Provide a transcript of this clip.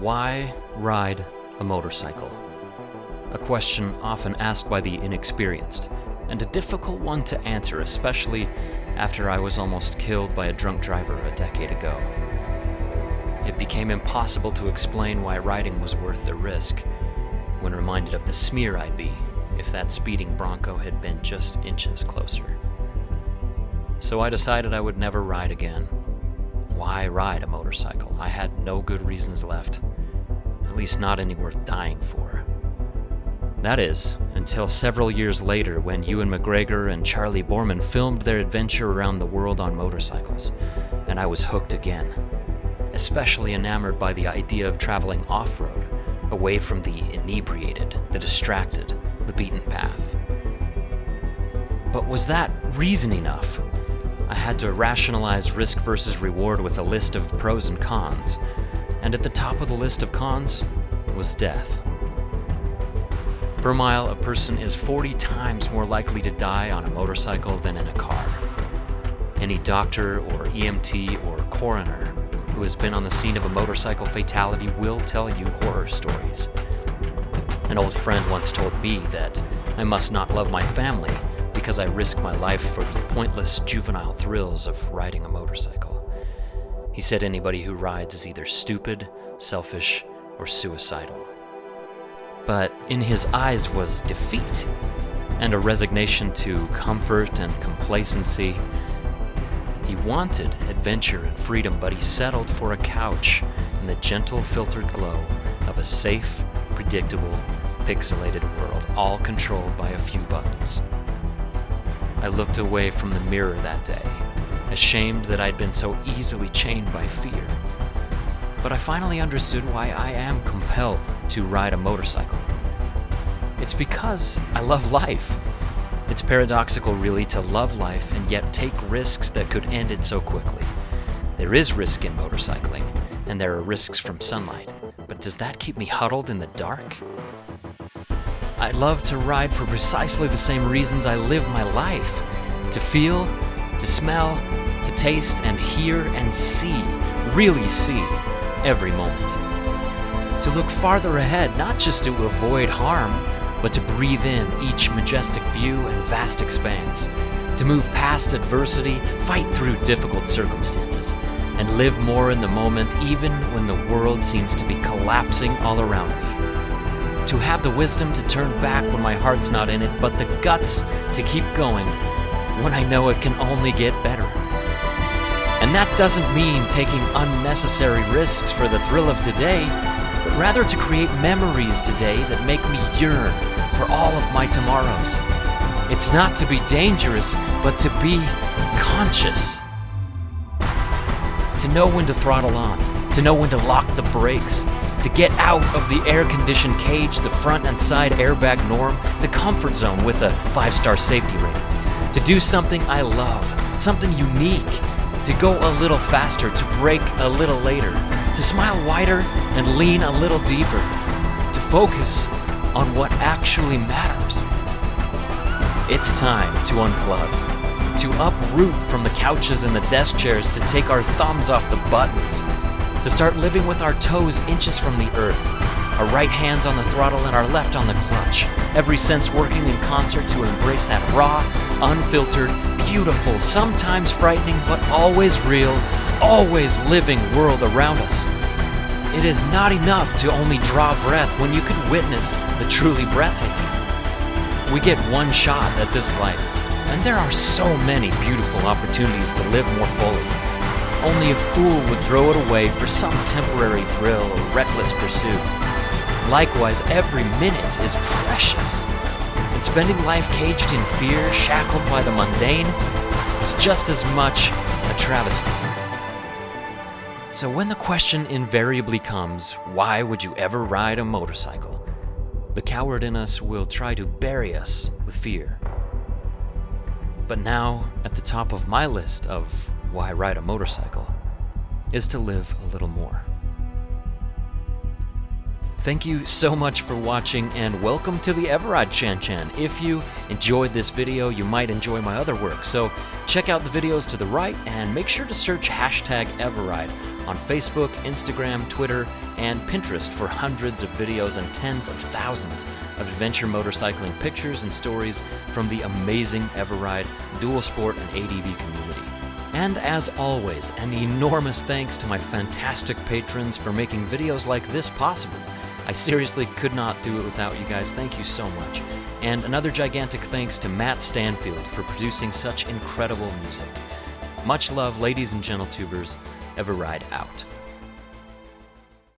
Why ride a motorcycle? A question often asked by the inexperienced, and a difficult one to answer, especially after I was almost killed by a drunk driver a decade ago. It became impossible to explain why riding was worth the risk, when reminded of the smear I'd be if that speeding Bronco had been just inches closer. So I decided I would never ride again. Why ride a motorcycle? I had no good reasons left, at least not any worth dying for. That is, until several years later when Ewan McGregor and Charley Boorman filmed their adventure around the world on motorcycles, and I was hooked again, especially enamored by the idea of traveling off-road, away from the inebriated, the distracted, the beaten path. But was that reason enough? I had to rationalize risk versus reward with a list of pros and cons, and at the top of the list of cons was death. Per mile, a person is 40 times more likely to die on a motorcycle than in a car. Any doctor or EMT or coroner who has been on the scene of a motorcycle fatality will tell you horror stories. An old friend once told me that I must not love my family because I risk my life for the pointless juvenile thrills of riding a motorcycle. He said anybody who rides is either stupid, selfish, or suicidal. But in his eyes was defeat, and a resignation to comfort and complacency. He wanted adventure and freedom, but he settled for a couch in the gentle filtered glow of a safe, predictable, pixelated world, all controlled by a few buttons. I looked away from the mirror that day, ashamed that I'd been so easily chained by fear. But I finally understood why I am compelled to ride a motorcycle. It's because I love life. It's paradoxical, really, to love life and yet take risks that could end it so quickly. There is risk in motorcycling, and there are risks from sunlight, but does that keep me huddled in the dark? I love to ride for precisely the same reasons I live my life. To feel, to smell, to taste and hear and see, really see, every moment. To look farther ahead, not just to avoid harm, but to breathe in each majestic view and vast expanse. To move past adversity, fight through difficult circumstances, and live more in the moment even when the world seems to be collapsing all around me. To have the wisdom to turn back when my heart's not in it, but the guts to keep going when I know it can only get better. And that doesn't mean taking unnecessary risks for the thrill of today, but rather to create memories today that make me yearn for all of my tomorrows. It's not to be dangerous, but to be conscious. To know when to throttle on, to know when to lock the brakes, to get out of the air-conditioned cage, the front and side airbag norm, the comfort zone with a 5-star safety rating. To do something I love, something unique. To go a little faster, to brake a little later, to smile wider and lean a little deeper, to focus on what actually matters. It's time to unplug, to uproot from the couches and the desk chairs, to take our thumbs off the buttons, to start living with our toes inches from the earth, our right hands on the throttle and our left on the clutch, every sense working in concert to embrace that raw, unfiltered, beautiful, sometimes frightening, but always real, always living world around us. It is not enough to only draw breath when you could witness the truly breathtaking. We get one shot at this life, and there are so many beautiful opportunities to live more fully. Only a fool would throw it away for some temporary thrill or reckless pursuit. Likewise, every minute is precious, and spending life caged in fear, shackled by the mundane, is just as much a travesty. So when the question invariably comes, why would you ever ride a motorcycle? The coward in us will try to bury us with fear. But now, at the top of my list of why ride a motorcycle, is to live a little more. Thank you so much for watching, and welcome to the eveRide Chan Chan. If you enjoyed this video, you might enjoy my other work, so check out the videos to the right and make sure to search hashtag eveRide on Facebook, Instagram, Twitter, and Pinterest for hundreds of videos and tens of thousands of adventure motorcycling pictures and stories from the amazing eveRide, dual sport, and ADV community. And as always, an enormous thanks to my fantastic patrons for making videos like this possible. I seriously could not do it without you guys. Thank you so much. And another gigantic thanks to Matt Stanfield for producing such incredible music. Much love, ladies and gentle tubers. eveRide out.